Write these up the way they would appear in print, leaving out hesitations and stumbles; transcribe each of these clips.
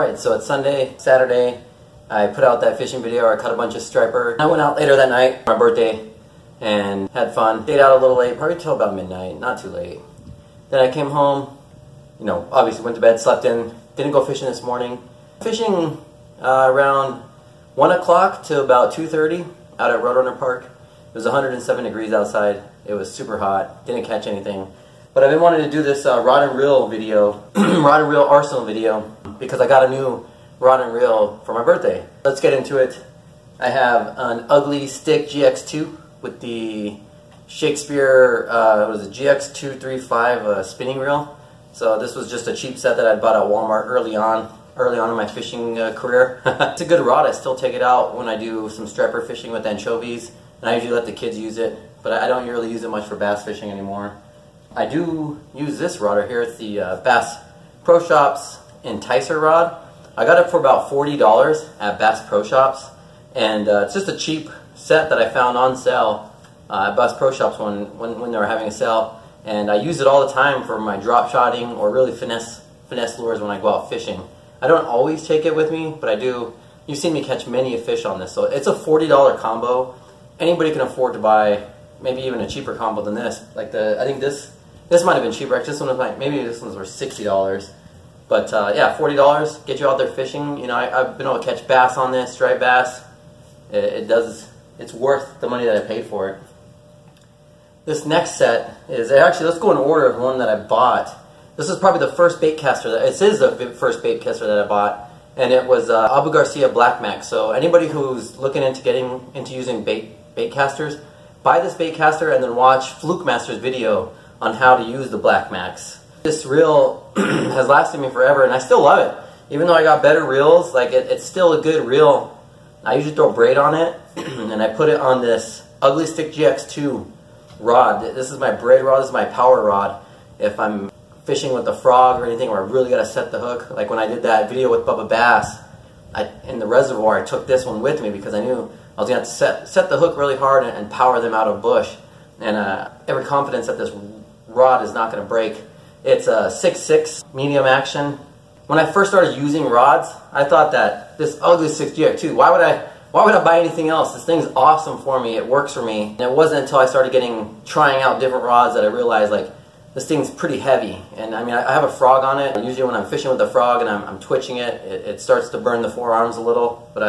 Alright, so it's Sunday, Saturday. I put out that fishing video. I caught a bunch of striper. I went out later that night, my birthday, and had fun. Stayed out a little late, probably till about midnight, not too late. Then I came home, you know, obviously went to bed, slept in. Didn't go fishing this morning. Fishing around 1 o'clock to about 2:30 out at Roadrunner Park. It was 107 degrees outside. It was super hot. Didn't catch anything. But I've been wanting to do this rod and reel video, rod and reel arsenal video, because I got a new rod and reel for my birthday. Let's get into it. I have an Ugly Stick GX2 with the Shakespeare, it was a GX235 spinning reel. So this was just a cheap set that I bought at Walmart early on in my fishing career. It's a good rod. I still take it out when I do some striper fishing with anchovies, and I usually let the kids use it, but I don't really use it much for bass fishing anymore. I do use this rod right here. It's the Bass Pro Shops Enticer rod. I got it for about $40 at Bass Pro Shops, and it's just a cheap set that I found on sale at Bass Pro Shops when they were having a sale, and I use it all the time for my drop shotting or really finesse lures when I go out fishing. I don't always take it with me, but I do. You've seen me catch many a fish on this, so it's a $40 combo. Anybody can afford to buy maybe even a cheaper combo than this. Like I think this might have been cheaper. This one was like, maybe this one's worth $60. But yeah, $40, get you out there fishing. You know, I've been able to catch bass on this, striped bass. It's worth the money that I paid for it. This next set is, actually, let's go in order of one that I bought. This is probably the first bait caster, it is the first bait caster that I bought, and it was Abu Garcia Black Max. So anybody who's looking into getting into using bait casters, buy this bait caster and then watch Fluke Master's video on how to use the Black Max. This reel has lasted me forever, and I still love it. Even though I got better reels, like it's still a good reel. I usually throw braid on it, and I put it on this Ugly Stick GX2 rod. This is my braid rod. This is my power rod. If I'm fishing with a frog or anything where I really got to set the hook, like when I did that video with Bubba Bass, in the reservoir, I took this one with me because I knew I was going to have to set the hook really hard and power them out of bush. And every confidence that this rod is not going to break. It's a 6.6 medium action. When I first started using rods, I thought that this Ugly Stick GX2, why would I buy anything else? This thing's awesome for me. It works for me. And it wasn't until I started trying out different rods that I realized, like, this thing's pretty heavy. And I mean, I have a frog on it. Usually when I'm fishing with a frog and I'm twitching it, it starts to burn the forearms a little. But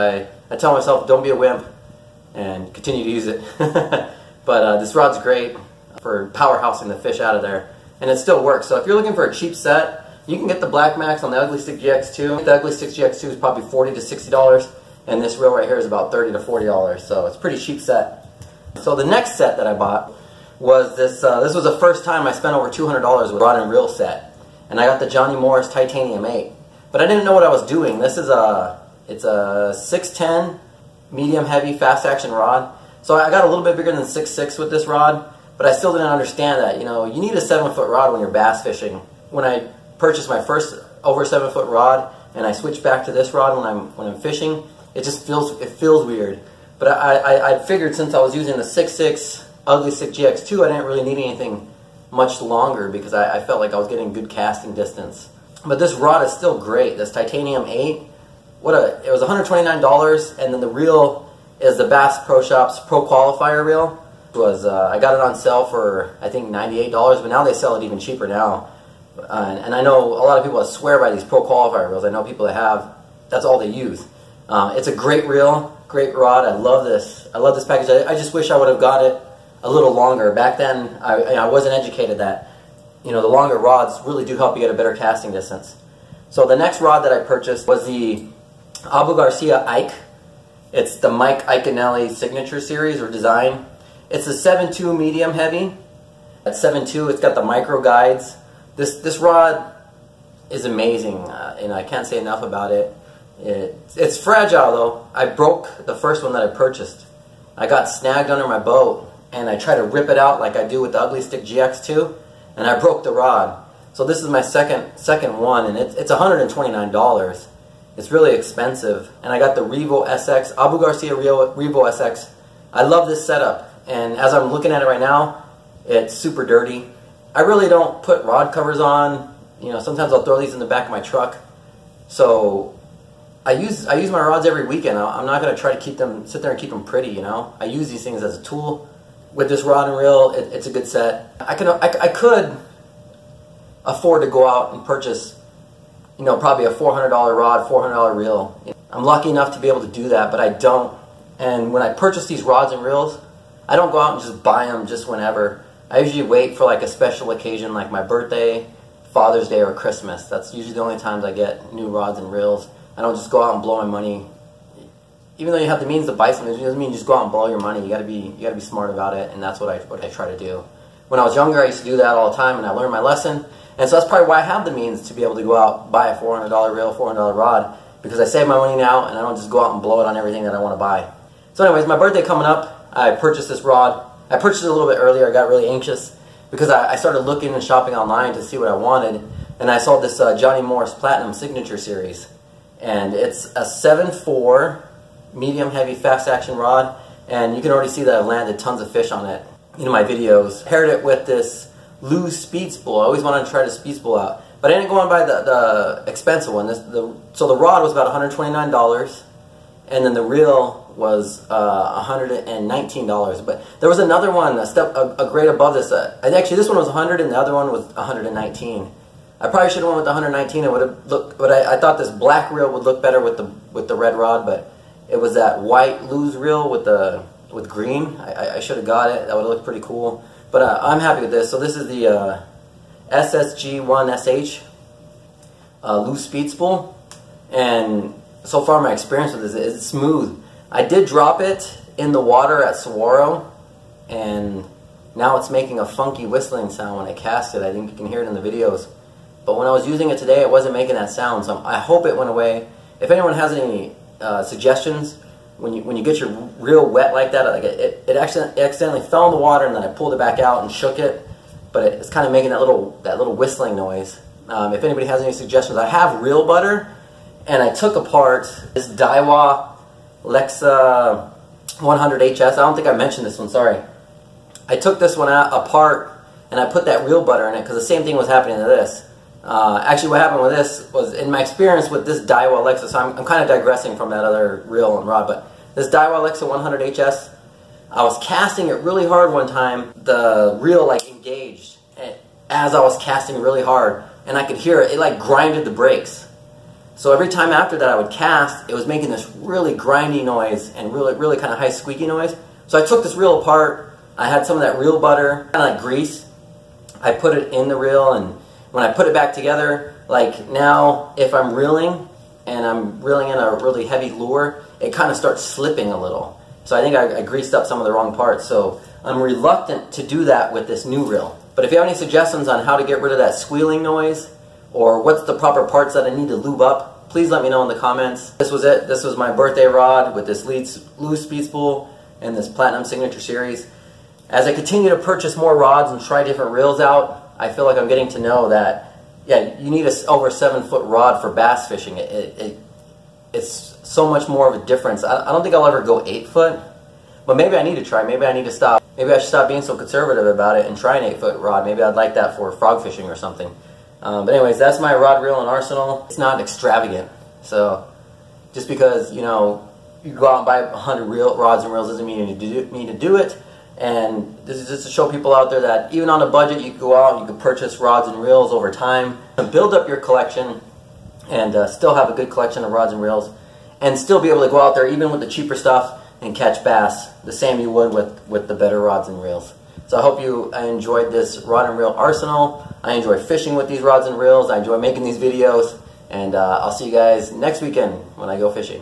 I tell myself, don't be a wimp and continue to use it. But this rod's great for powerhousing the fish out of there. And it still works. So if you're looking for a cheap set, you can get the Black Max on the Ugly Stick GX2. The Ugly Stick GX2 is probably $40 to $60. And this reel right here is about $30 to $40. So it's a pretty cheap set. So the next set that I bought was this. This was the first time I spent over $200 with rod and reel set, and I got the Johnny Morris Titanium 8. But I didn't know what I was doing. This is it's a 610 medium heavy fast action rod. So I got a little bit bigger than 6.6 with this rod, but I still didn't understand that. You know, you need a 7-foot rod when you're bass fishing. When I purchased my first over 7-foot rod, and I switched back to this rod when I'm fishing, it just feels weird. But I figured since I was using the 6.6 Ugly Stick GX2, I didn't really need anything much longer because I felt like I was getting good casting distance. But this rod is still great. This Titanium 8, it was $129, and then the reel is the Bass Pro Shops Pro Qualifier reel. I got it on sale for I think $98, but now they sell it even cheaper now. And I know a lot of people that swear by these Pro Qualifier reels. I know people that have, that's all they use. It's a great reel, great rod. I love this. I love this package. I just wish I would have got it a little longer. Back then, I wasn't educated that, you know, the longer rods really do help you get a better casting distance. So the next rod that I purchased was the Abu Garcia Ike. It's the Mike Iaconelli Signature Series or design. It's a 7.2 medium heavy. At 7.2, it's got the micro guides. This rod is amazing, and I can't say enough about it. It's fragile though. I broke the first one that I purchased. I got snagged under my boat, and I tried to rip it out like I do with the Ugly Stick GX2, and I broke the rod. So this is my second one, and it's $129. It's really expensive. And I got the Revo SX, Abu Garcia Revo SX. I love this setup, and as I'm looking at it right now, it's super dirty. I really don't put rod covers on. You know, sometimes I'll throw these in the back of my truck. So I use my rods every weekend. I'm not going to try to sit there and keep them pretty, you know. I use these things as a tool. With this rod and reel, it's a good set. I could afford to go out and purchase, you know, probably a $400 rod, $400 reel. I'm lucky enough to be able to do that, but I don't. And when I purchase these rods and reels, I don't go out and just buy them just whenever. I usually wait for like a special occasion like my birthday, Father's Day, or Christmas. That's usually the only times I get new rods and reels. I don't just go out and blow my money. Even though you have the means to buy something, it doesn't mean you just go out and blow your money. You gotta be smart about it, and that's what I try to do. When I was younger, I used to do that all the time, and I learned my lesson. And so that's probably why I have the means to be able to go out, buy a $400 reel, $400 rod, because I save my money now, and I don't just go out and blow it on everything that I want to buy. So anyways, my birthday coming up, I purchased this rod. I purchased it a little bit earlier. I got really anxious because I started looking and shopping online to see what I wanted, and I saw this Johnny Morris Platinum Signature Series, and it's a 7.4 medium heavy fast action rod, and you can already see that I've landed tons of fish on it in my videos. Paired it with this loose speed spool. I always wanted to try the speed spool out, but I didn't go and buy the expensive one. So the rod was about $129, and then the reel was $119. But there was another one a grade above this. And actually, this one was $100, and the other one was $119. I probably should have went with the $119. It would have looked, but I thought this black reel would look better with the red rod, but it was that white loose reel with green. I should have got it. That would have looked pretty cool. But I'm happy with this. So this is the SSG1SH loose speed spool, and so far my experience with this is it's smooth. I did drop it in the water at Saguaro, and now it's making a funky whistling sound when I cast it. I think you can hear it in the videos. But when I was using it today, it wasn't making that sound, so I hope it went away. If anyone has any suggestions, when you get your reel wet like that, like it accidentally fell in the water, and then I pulled it back out and shook it, but it's kind of making that little whistling noise. If anybody has any suggestions, I have reel butter, and I took apart this Daiwa Lexa 100HS. I don't think I mentioned this one, sorry. I took this one apart, and I put that reel butter in it, because the same thing was happening to this. Actually, what happened with this was, in my experience with this Daiwa Lexa, so I'm kind of digressing from that other reel and rod, but this Daiwa Lexa 100HS, I was casting it really hard one time. The reel like engaged as I was casting really hard, and I could hear it. It like grinded the brakes. So every time after that I would cast, it was making this really grindy noise and really kind of high squeaky noise. So I took this reel apart. I had some of that reel butter, kind of like grease. I put it in the reel, and when I put it back together, like now if I'm reeling and I'm reeling in a really heavy lure, it kind of starts slipping a little. So I think I greased up some of the wrong parts. So I'm reluctant to do that with this new reel. But if you have any suggestions on how to get rid of that squealing noise, or what's the proper parts that I need to lube up, please let me know in the comments. This was it. This was my birthday rod with this loose speed spool and this Platinum Signature Series. As I continue to purchase more rods and try different reels out, I feel like I'm getting to know that, yeah, you need a over 7-foot rod for bass fishing. It's so much more of a difference. I don't think I'll ever go 8 foot, but maybe I need to try. Maybe I need to stop. Maybe I should stop being so conservative about it and try an 8-foot rod. Maybe I'd like that for frog fishing or something. But anyways, that's my rod, reel, and arsenal. It's not extravagant, so just because, you know, you go out and buy 100 rods and reels doesn't mean you need to do it. And this is just to show people out there that even on a budget, you can go out and you can purchase rods and reels over time and build up your collection, and still have a good collection of rods and reels, and still be able to go out there even with the cheaper stuff and catch bass the same you would with the better rods and reels. So I hope you enjoyed this rod and reel arsenal. I enjoy fishing with these rods and reels. I enjoy making these videos, and I'll see you guys next weekend when I go fishing.